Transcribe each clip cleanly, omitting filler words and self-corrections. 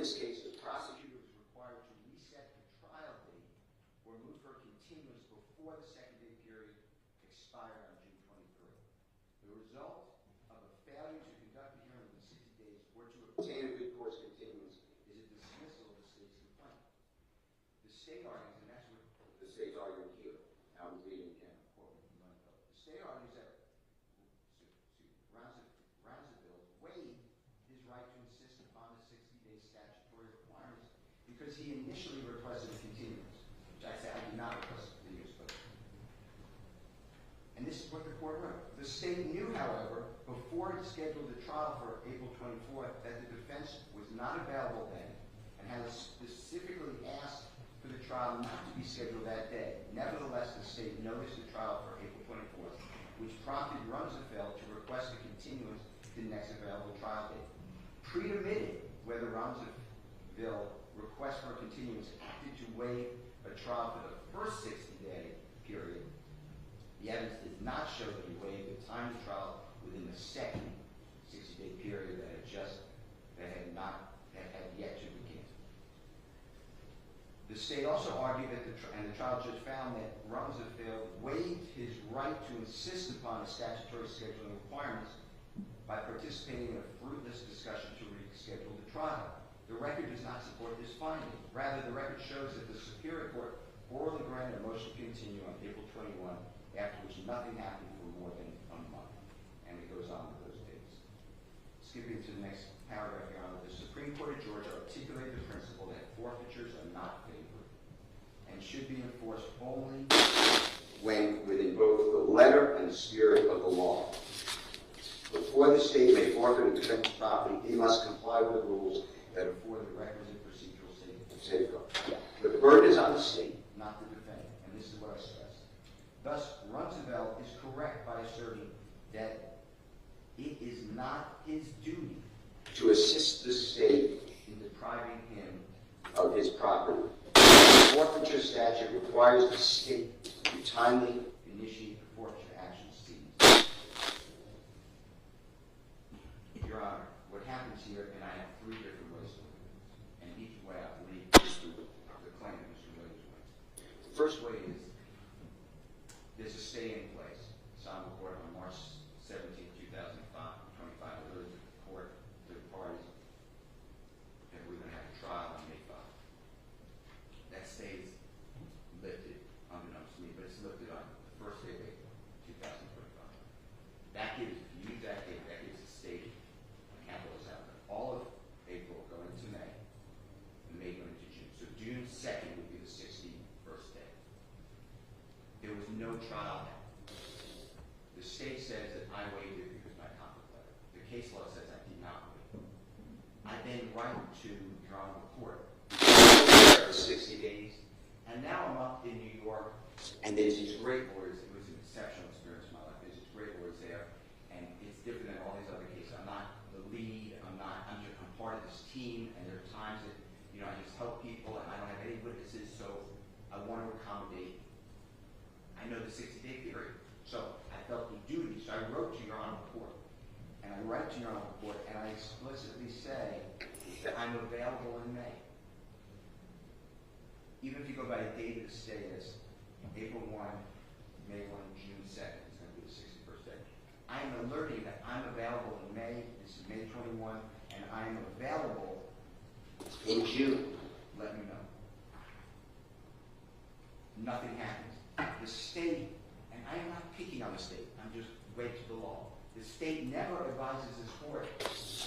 this case, the prosecutor was required to reset the trial date or move for continuance before the second-day period expired on June 23. The result of a failure to conduct the hearing within 60 days or to obtain a good course continuance is a dismissal of the state's complaint. The state argues, and that's what the state's arguing here. I'm reading again, quoting from Montel. The state argues that Roundsville waived his right to insist upon the 60-day statutory requirements because he initially requested a continuance, which I said I did not request a continuance, but. And this is what the court wrote. The state knew, however, before it scheduled the trial for April 24th, that the defense was not available then and had specifically asked for the trial not to be scheduled that day. Nevertheless, the state noticed the trial for April 24th, which prompted Roundsville to request a continuance to the next available trial date. Pre-admitted whether Roundsville request for a continuance acted to waive a trial for the first 60-day period. The evidence did not show that he waived the time of trial within the second 60-day period that had yet to begin. The state also argued that the trial judge found that Roundsville waived his right to insist upon the statutory scheduling requirements by participating in a fruitless discussion to reschedule the trial. The record does not support this finding. Rather, the record shows that the Superior Court orally granted a motion to continue on April 21, after which nothing happened for more than a month. And it goes on with those dates. Skipping to the next paragraph, Your Honor, the Supreme Court of Georgia articulated the principle that forfeitures are not favored and should be enforced only when within both the letter and the spirit of the law. Before the state may forfeit a defendant's property, he must comply with the rules that afford the requisite procedural safeguard. The burden is on the state, not the defendant, and this is what I stress. Thus, Roundsville is correct by asserting that it is not his duty to assist the state in depriving him of his property. The forfeiture statute requires the state to timely initiate the forfeiture action seized. Your Honor, what happens here, and I have three different ways to look at this, and each way I believe is the claim that Mr. Williams went. The first way is there's a stay in place. Signed report on March 17, 2025. The court, the parties, that we're going to have a trial on May 5. That stay is lifted, unbeknownst to me, but it's lifted on the first day of April 2025. That gives, if you use that date, that gives the state capital is out there. All of April going into May, and May going into June. So June 2nd would be the 61st day. There was no trial then. The state says that I waived it because of my conflict letter. The case law says I did not waive it. I then write to Your Honor the court for 60 days, and now I'm up in New York, and there's these great lawyers. It was an exceptional experience in my life. There's these great lawyers there, and it's different than all these other cases. I'm not the lead. I'm part of this team, and there are times that I just help people, and I don't have any witnesses, so I want to accommodate. I know the 60-day period, so I felt the duty. So I wrote to Your Honor the court, and I write to Your Honor the court, and I explicitly say that I'm available in May. Even if you go by the date of the stay as April 1, May 1, June 2nd, it's going to be the 61st day. I am alerting that I'm available in May. This is May 21, and I am available in June. Let me know. Nothing happens. The state, and I am not picking on the state, I'm just wait to the law. The state never advises this court,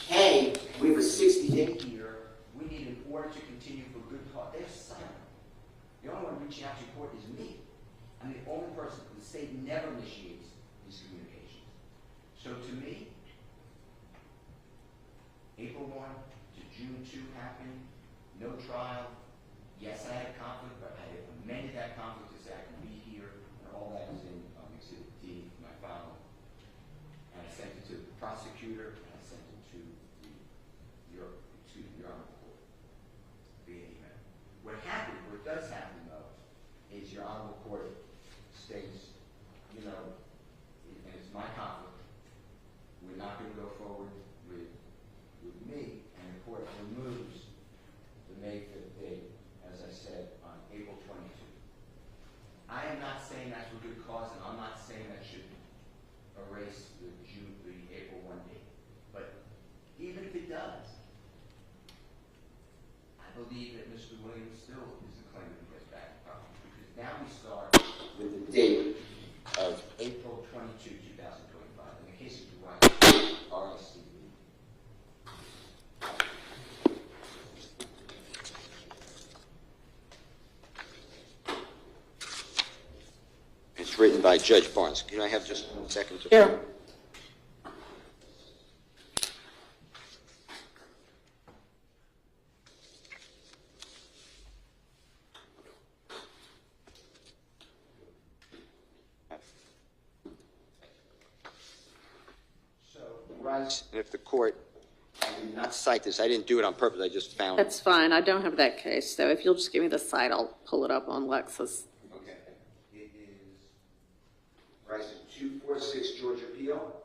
hey, we have a 60-day here, we need an order to continue for good cause. They're silent. The only one reaching out to court is me. I'm the only person. The state never initiates these communications. So to me, April 1 to June 2 happened, no trial. Yes, I had a conflict, but I had amended that conflict to say I can be here, and all that is in Exhibit D, my file. And I sent it to the prosecutor, and I sent it to Your Honor Court via email. What does happen, though, is Your Honor Court states, and it's my conflict. We're not going to go forward with me, and the court removes written by Judge Barnes. Can I have just 1 second to... Sure. And if the court, I did not cite this, I didn't do it on purpose, I just found it. That's fine. I don't have that case, so if you'll just give me the site, I'll pull it up on Lexis. Okay. It is Rice 246 Georgia Appeal,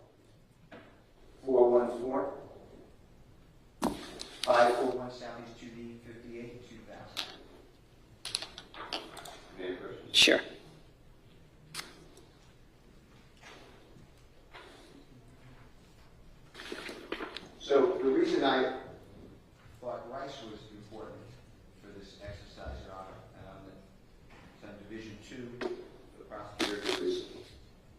414, 541 Southeast 2D 58, 2000. Any questions? Sure. So the reason I thought Rice was important for this exercise, Your Honor, and on Division 2, the prosecutor was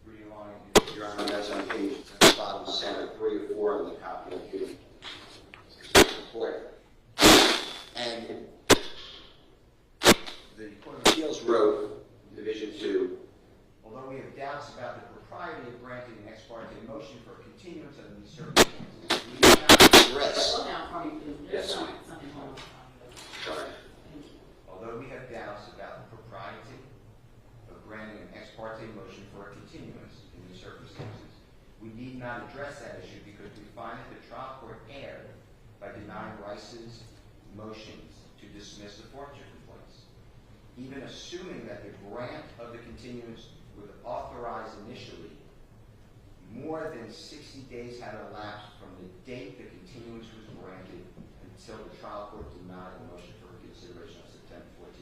reading along, Your Honor, that's on page, at the bottom center, 3 or 4 in the copy of the report. And the Court of Appeals wrote, Division 2, although we have doubts about the propriety of granting an ex parte motion for continuance under these circumstances, we do not address. Slow down for me, please. Yes, ma'am. Something wrong. Sorry. Although we have doubts about the propriety of granting an ex parte motion for a continuance in these circumstances, we need not address that issue because we find that the trial court erred by denying Rice's motions to dismiss the forfeiture complaints. Even assuming that the grant of the continuance was authorized initially, more than 60 days had elapsed from the date the continuance was granted until the trial court denied the motion for reconsideration on September 14,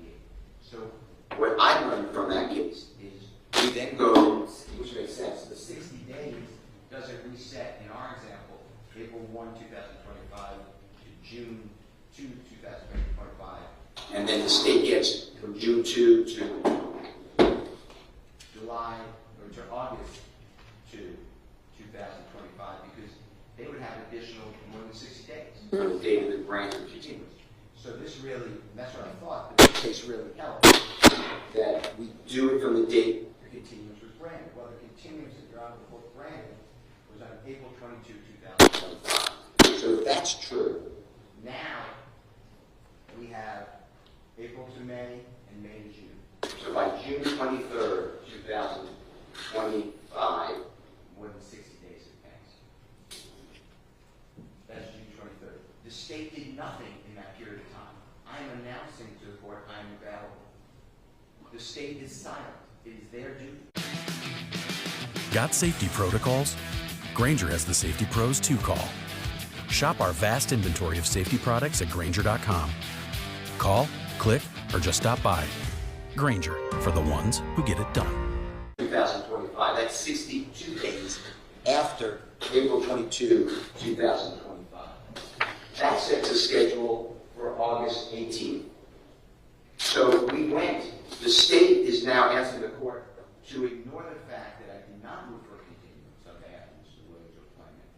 1998. So what I learned from that case is we then go, which makes sense, the 60 days doesn't reset, in our example, April 1, 2025 to June 2, 2025. And then the state gets from June 2 to July, or to August 2, 2025, because they would have additional more than 60 days from the date of the grant of continuance. So this really, that's what I thought, but this case really helped, that we do it from the date the continuance was granted. Well, the continuance that Your Honor was granted was on April 22, 2025. So if that's true, now we have April to May and May to June. So by June 23rd, 2025, more than 60 days have passed. That's June 23rd. The state did nothing in that period of time. I am announcing to the court I am available. The state is silent. It is their duty. Got safety protocols? Grainger has the safety pros to call. Shop our vast inventory of safety products at Grainger.com. Call, click, or just stop by. Grainger, for the ones who get it done. 2025, that's 62 days after April 22, 2025. That sets a schedule for August 18. So we went, the state is now asking the court to ignore the fact that I did not move for continuance on behalf of Mr. Williams or Clement.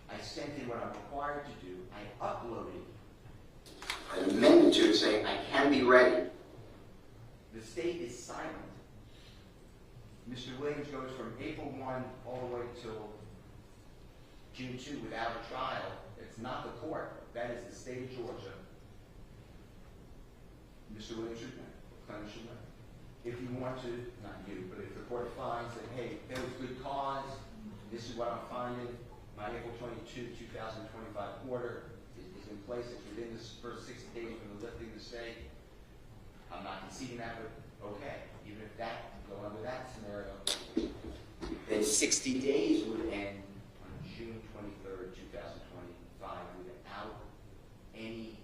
I sent in what I'm required to do. I uploaded an amendment to it saying I can be ready. The state is silent. Mr. Williams goes from April 1 all the way till June 2 without a trial. It's not the court. That is the state of Georgia. Mr. Williams should know. Clement should know. If you want to, not you, but if the court finds that, hey, there was good cause, this is what I'm finding, my April 22, 2025 order is in place, it's within the first 60 days from the lifting of the stay, I'm not conceding that, but okay, even if that, go under that scenario, then 60 days would end on June 23rd, 2025 without any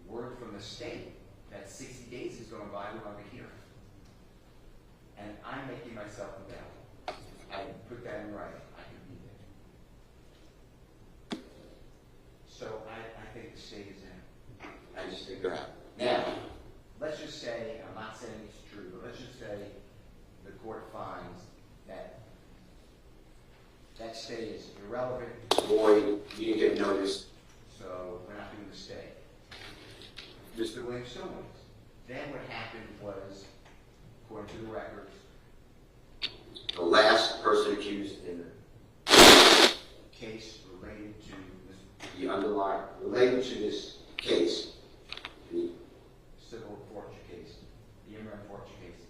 word from the state that 60 days is going by without a hearing. And I'm making myself available. I put that in writing. I can be there. So I think the state is in. I just think they're out. Now, let's just say, I'm not saying it's true, but let's just say the court finds that that stay is irrelevant, void, you didn't get noticed, so we're not doing the stay. Mr. Williams still wins. Then what happened was according to the records, The last person accused in case related to the underlying, related to this case, the civil forfeiture case, the immigrant forfeiture case,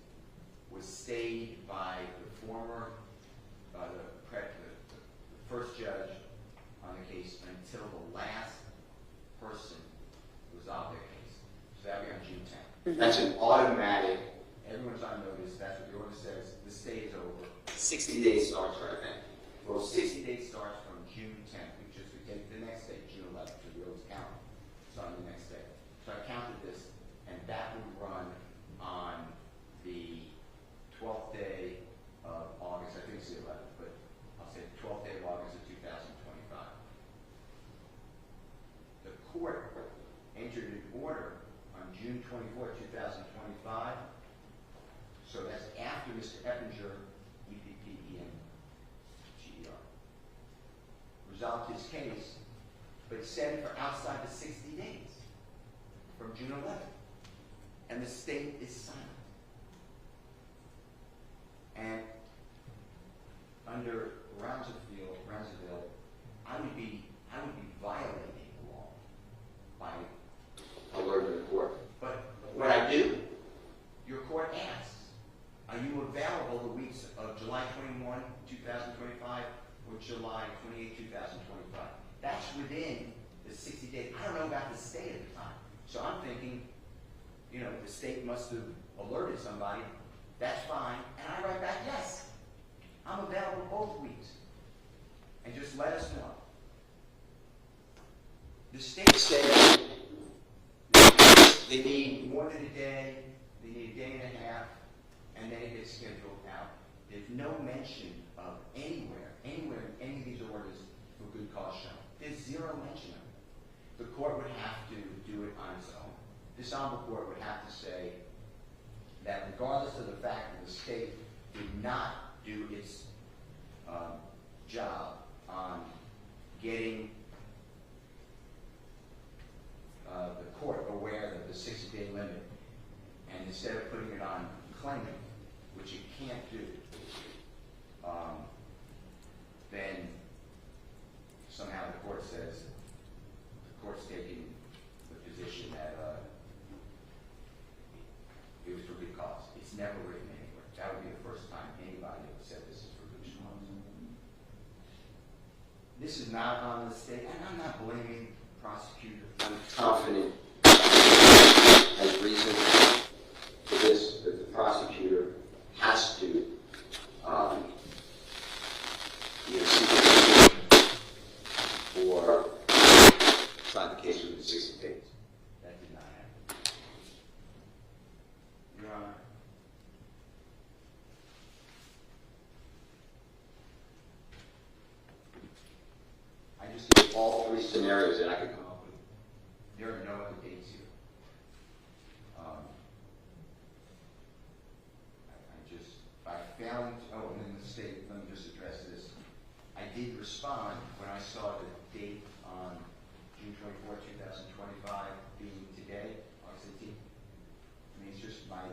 was stayed by the former, the first judge on the case until the last person resolved their case. So that would be on June 10th. that's an automatic, Everyone's on notice. That's what the order says. The stay is over. 60 days starts right then. Well, 60 days starts from June 10th, which is we take the next day, June 11th, because we always count. It's on the next day. So I counted this, and that would run on the 12th day of August. I think it's the 11th, but I'll say the 12th day of August of 2025. The court entered an order on June 24, 2025. So that's after Mr. Eppinger, EPPEN, GER, resolved his case, but set it for outside the 60 days from June 11th. And the state is silent. And under Roundsville, I would be violating the law by Alerting the court. But what I do, your court asks, are you available the weeks of July 21, 2025 or July 28, 2025? That's within the 60 days. I don't know about the state at the time. So I'm thinking, the state must have alerted somebody. That's fine. And I write back, yes, I'm available both weeks. And just let us know. The state says they need more than a day, they need a day and a half, and then it gets scheduled out. There's no mention of anywhere in any of these orders for good cause shown. There's zero mention of it. The court would have to do it on its own. This honorable court would have to say that regardless of the fact that the state did not do its job on getting the court aware of the 60-day limit, and instead of putting it on claimant, which it can't do, then somehow the court says, the court's taking the position that it was for good cause. It's never written anywhere. That would be the first time anybody ever said this is for good cause. This is not on the state, and I'm not blaming the prosecutor. I'm confident as reason for this, that the prosecutor has to seek or try the case within 60 days. That did not happen. Your Honor. I just gave All three scenarios that I could come up with. there are no other dates here. I found, and then the state, let me just address this. I did respond when I saw the date on June 24, 2025 being today, August 18th. I mean, it's just my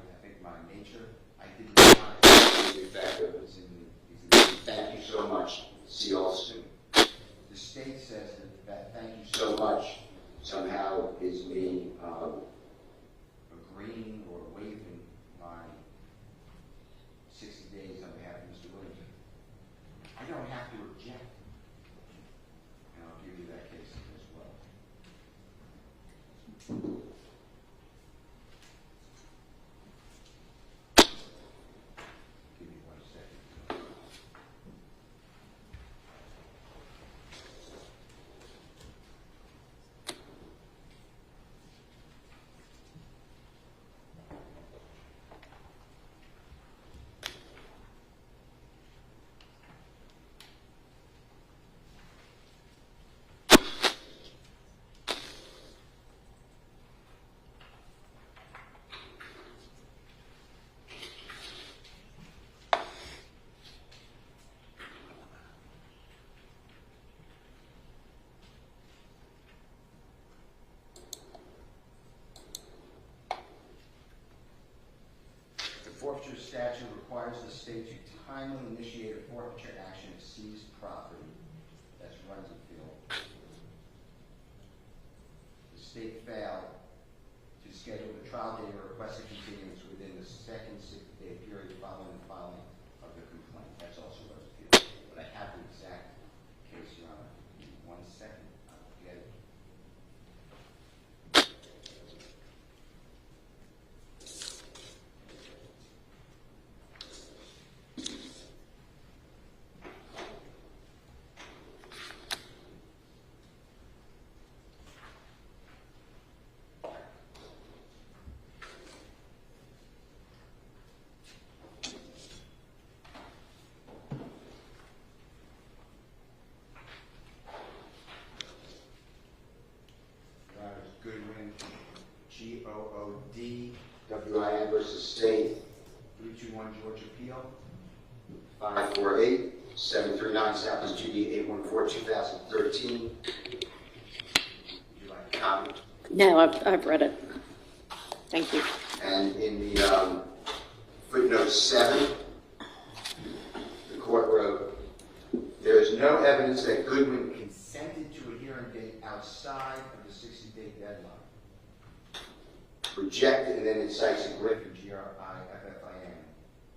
nature. I did respond. It's thank you so much. See you all soon. The state says that thank you So much somehow is me agreeing or waiving my 60 days on behalf of Mr. Williams. I don't have to object. And I'll give you that case as well. forfeiture statute requires the state to timely initiate a forfeiture action of seized property. That's runs afield. The state failed to schedule the trial date or request a continuance within the second 60-day period following the filing of the complaint. That's also runs afield. But I have the exact case, Your Honor. Give me 1 second. I'll get it. Goodwin, G-O-O-D-W-I-N versus State, 321 Georgia Appeal, 548-739 Southeast GD 814-2013. Would you like a copy? No, I've read it. Thank you. And in the footnote 7, the court wrote, there is no evidence that Goodwin consented to a hearing date outside of the 60-day deadline. Rejected, and then it cites a Griffin, G-R-I-F-F-I-N,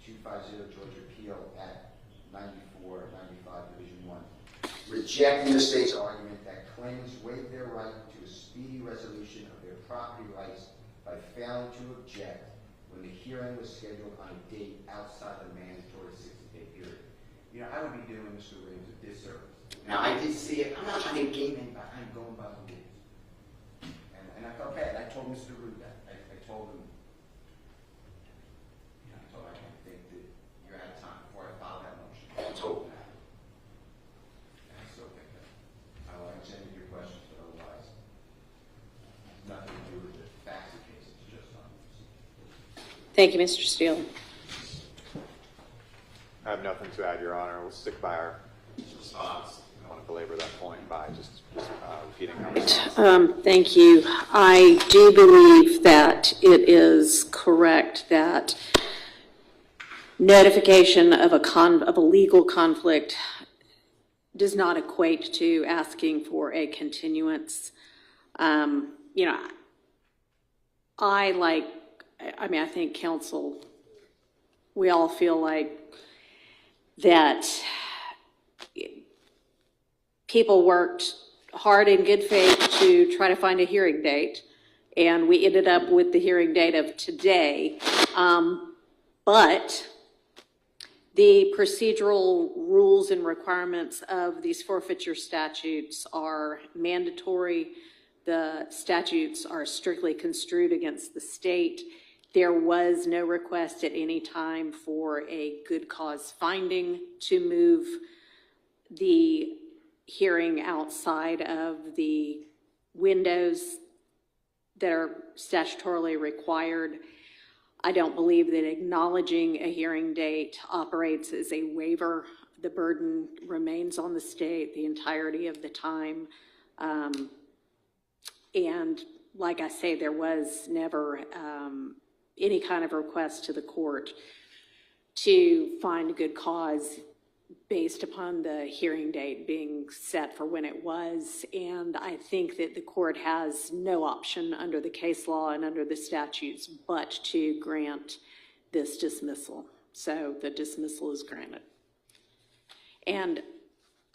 250 Georgia Appeal at 9495 Division 1. Rejecting the state's argument that claimants waived their right to a speedy resolution of their property rights by failing to object when the hearing was scheduled on a date outside the mandatory 60-day period. You know, I would be doing Mr. Williams a disservice. Now, I did see it. I'm not trying to game anybody. I'm going by the rules. And I felt bad. I told Mr. Rude that. I told him, you know, I told him I can't think that you're out of time before I file that motion. I told him that. And I still think that. I will answer any of your questions, but otherwise, it's nothing to do with the facts of the case. It's just on this. Thank you, Mr. Steele. I have nothing to add, Your Honor. We'll stick by our response. I don't want to belabor that point by just repeating our response. Thank you. I do believe that it is correct that notification of a legal conflict does not equate to asking for a continuance. You know, I think counsel, we all feel like that people worked hard in good faith to try to find a hearing date, and we ended up with the hearing date of today. But the procedural rules and requirements of these forfeiture statutes are mandatory. The statutes are strictly construed against the state. There was no request at any time for a good cause finding to move the hearing outside of the windows that are statutorily required. I don't believe that acknowledging a hearing date operates as a waiver. The burden remains on the state the entirety of the time. And like I say, there was never any kind of request to the court to find a good cause based upon the hearing date being set for when it was. And I think that the court has no option under the case law and under the statutes but to grant this dismissal. So the dismissal is granted. And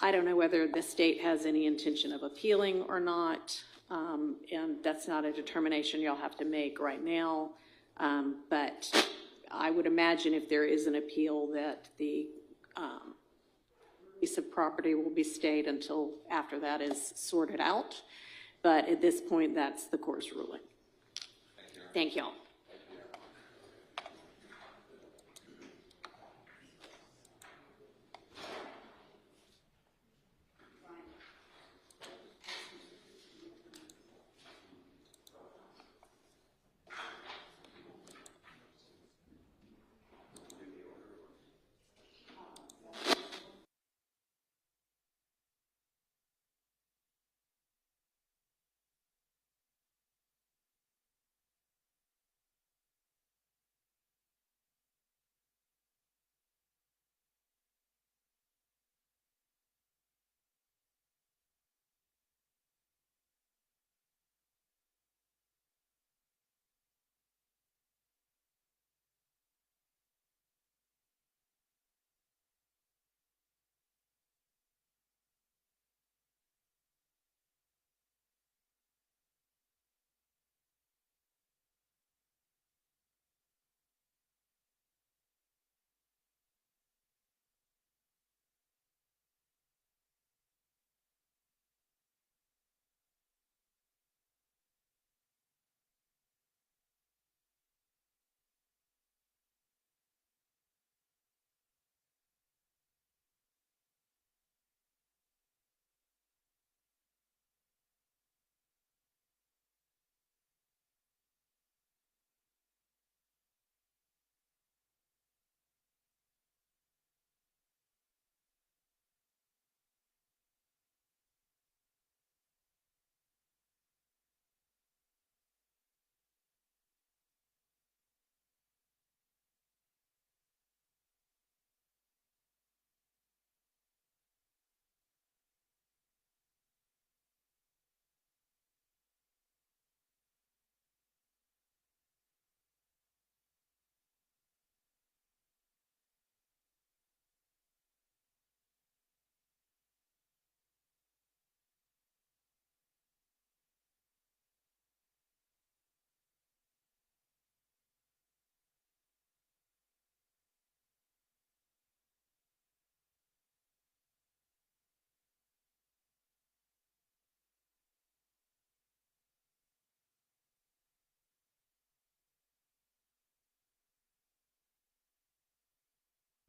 I don't know whether the state has any intention of appealing or not. And that's not a determination y'all have to make right now. But I would imagine if there is an appeal that the piece of property will be stayed until after that is sorted out. But at this point, that's the court's ruling. Thank you all.